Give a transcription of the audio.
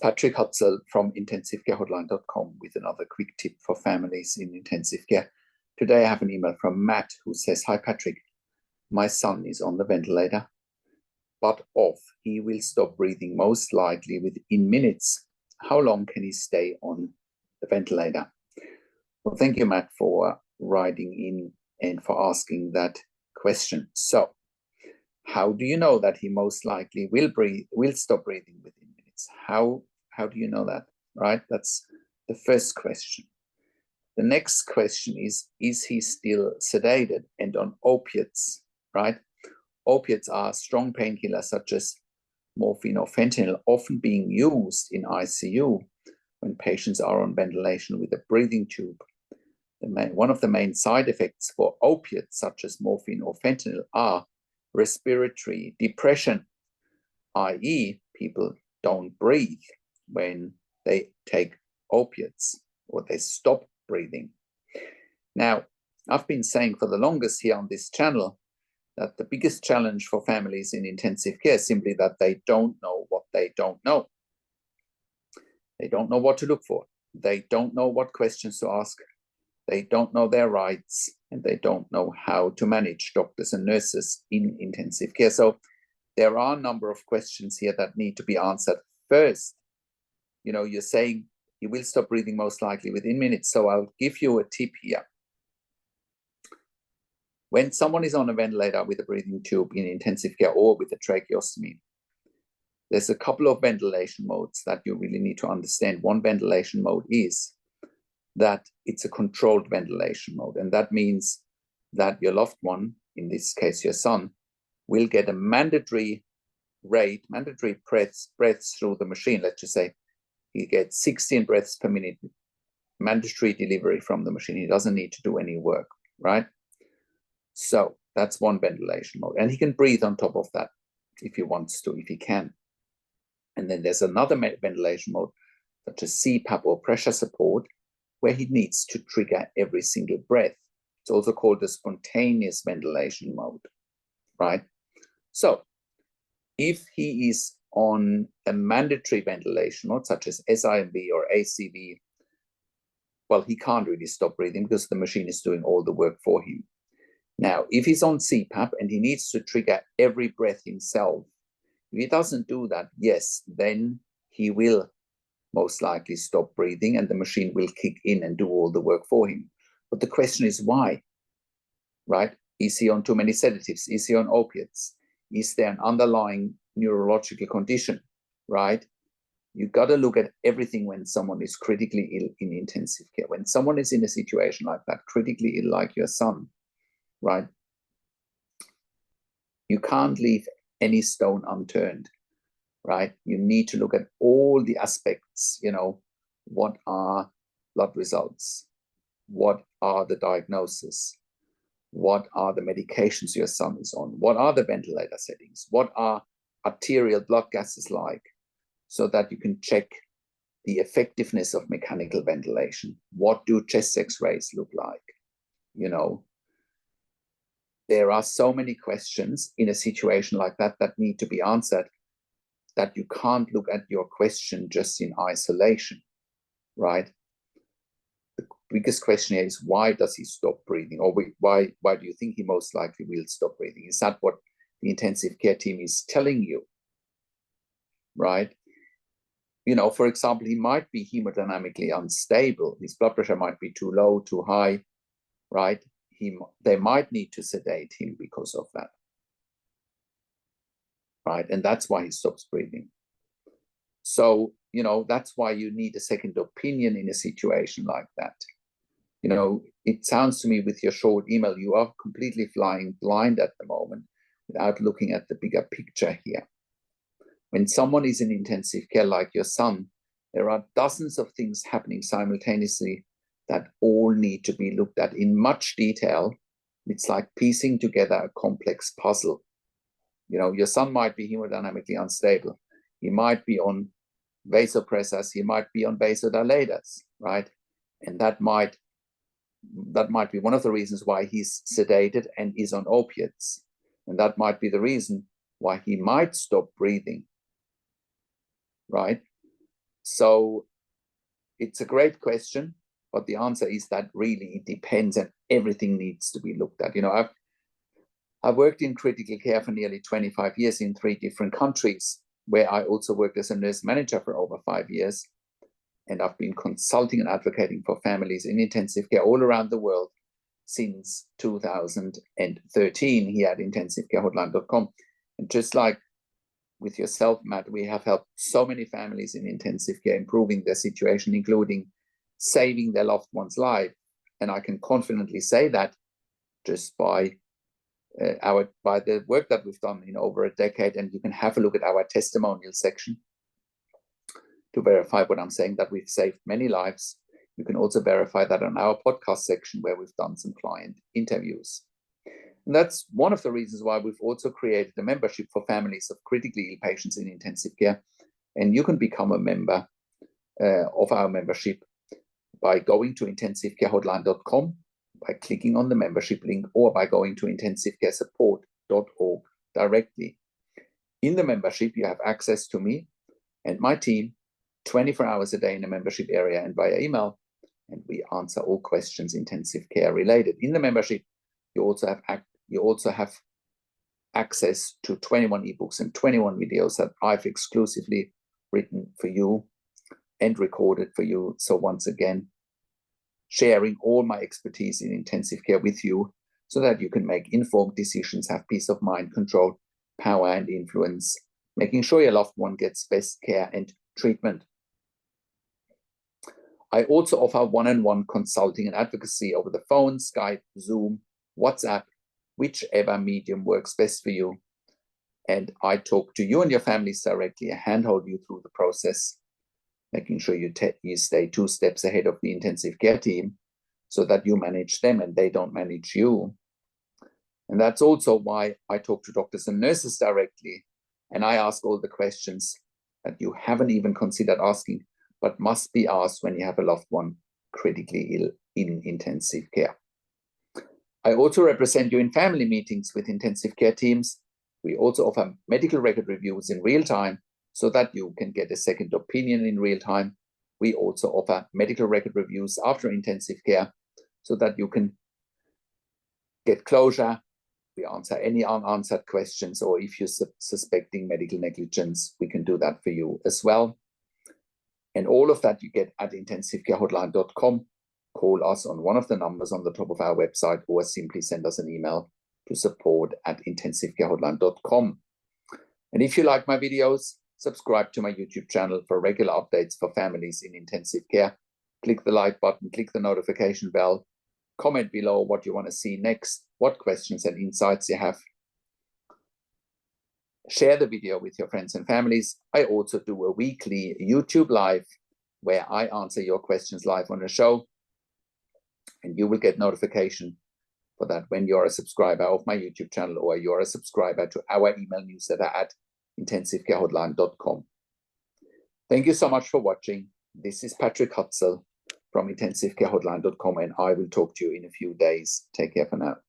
Patrick Hutzel from intensivcarehotline.com with another quick tip for families in intensive care. Today I have an email from Matt who says, "Hi Patrick, my son is on the ventilator, but off. He will stop breathing most likely within minutes. How long can he stay on the ventilator?" Well, thank you, Matt, for writing in and for asking that question. So, how do you know that he most likely will stop breathing within minutes? How do you know that, right? That's the first question. The next question is he still sedated and on opiates, right? Opiates are strong painkillers such as morphine or fentanyl, often being used in ICU when patients are on ventilation with a breathing tube. One of the main side effects for opiates such as morphine or fentanyl are respiratory depression, i.e., people don't breathe when they take opiates or they stop breathing. Now, I've been saying for the longest here on this channel that the biggest challenge for families in intensive care is simply that they don't know what they don't know. They don't know what to look for. They don't know what questions to ask. They don't know their rights, and they don't know how to manage doctors and nurses in intensive care. So there are a number of questions here that need to be answered. First, you're saying he will stop breathing most likely within minutes. So I'll give you a tip here. When someone is on a ventilator with a breathing tube in intensive care or with a tracheostomy, there's a couple of ventilation modes that you really need to understand. One ventilation mode is that it's a controlled ventilation mode. And that means that your loved one, in this case your son, will get a mandatory breaths through the machine. Let's just say he gets 16 breaths per minute, mandatory delivery from the machine. He doesn't need to do any work, right? So that's one ventilation mode. And he can breathe on top of that if he wants to, if he can. And then there's another ventilation mode, such as CPAP or pressure support, where he needs to trigger every single breath. It's also called the spontaneous ventilation mode, right? So if he is on a mandatory ventilation mode, such as SIMV or ACV, well, he can't really stop breathing because the machine is doing all the work for him. Now, if he's on CPAP and he needs to trigger every breath himself, if he doesn't do that, yes, then he will most likely stop breathing and the machine will kick in and do all the work for him. But the question is why, right? Is he on too many sedatives? Is he on opiates? Is there an underlying neurological condition, right? You got to look at everything when someone is critically ill in intensive care. When someone is in a situation like that, critically ill like your son, right? You can't leave any stone unturned. Right? You need to look at all the aspects, what are blood results? What are the diagnoses? What are the medications your son is on? What are the ventilator settings? What are arterial blood gases like? So that you can check the effectiveness of mechanical ventilation. What do chest x-rays look like? There are so many questions in a situation like that that need to be answered, that you can't look at your question just in isolation, right? The biggest question here is, why does he stop breathing? Or why do you think he most likely will stop breathing? Is that what the intensive care team is telling you, right? For example, he might be hemodynamically unstable. His blood pressure might be too low, too high, right? They might need to sedate him because of that. Right? And that's why he stops breathing. So, that's why you need a second opinion in a situation like that. It sounds to me with your short email, you are completely flying blind at the moment without looking at the bigger picture here. When someone is in intensive care like your son, there are dozens of things happening simultaneously that all need to be looked at in much detail. It's like piecing together a complex puzzle. Your son might be hemodynamically unstable. He might be on vasopressors. He might be on vasodilators, right? And that might be one of the reasons why he's sedated and is on opiates. And that might be the reason why he might stop breathing, right? So it's a great question, but the answer is that really it depends, and everything needs to be looked at. I've worked in critical care for nearly 25 years in 3 different countries, where I also worked as a nurse manager for over 5 years. And I've been consulting and advocating for families in intensive care all around the world since 2013 here at intensivecarehotline.com. And just like with yourself, Matt, we have helped so many families in intensive care improving their situation, including saving their loved one's life. And I can confidently say that just by the work that we've done in over a decade. And you can have a look at our testimonial section to verify what I'm saying, that we've saved many lives. You can also verify that on our podcast section, where we've done some client interviews. And that's one of the reasons why we've also created a membership for families of critically ill patients in intensive care. And you can become a member of our membership by going to intensivecarehotline.com, by clicking on the membership link, or by going to intensivecaresupport.org directly. In the membership, you have access to me and my team 24 hours a day in the membership area and via email, and we answer all questions intensive care related. In the membership, you also have access to 21 ebooks and 21 videos that I've exclusively written for you and recorded for you. So once again, sharing all my expertise in intensive care with you so that you can make informed decisions, have peace of mind, control, power, and influence, making sure your loved one gets best care and treatment. I also offer one-on-one consulting and advocacy over the phone, Skype, Zoom, WhatsApp, whichever medium works best for you. And I talk to you and your families directly, handhold you through the process, making sure you stay 2 steps ahead of the intensive care team so that you manage them and they don't manage you. And that's also why I talk to doctors and nurses directly, and I ask all the questions that you haven't even considered asking, but must be asked when you have a loved one critically ill in intensive care. I also represent you in family meetings with intensive care teams. We also offer medical record reviews in real time so that you can get a second opinion in real time. We also offer medical record reviews after intensive care so that you can get closure. We answer any unanswered questions, or if you're suspecting medical negligence, we can do that for you as well. And all of that you get at intensivecarehotline.com. Call us on one of the numbers on the top of our website, or simply send us an email to support@intensivecarehotline.com. And if you like my videos, subscribe to my YouTube channel for regular updates for families in intensive care. Click the like button, click the notification bell, comment below what you want to see next, what questions and insights you have. Share the video with your friends and families. I also do a weekly YouTube live where I answer your questions live on the show. And you will get notification for that when you're a subscriber of my YouTube channel, or you're a subscriber to our email newsletter at intensivecarehotline.com. Thank you so much for watching. This is Patrick Hutzel from intensivecarehotline.com, and I will talk to you in a few days. Take care for now.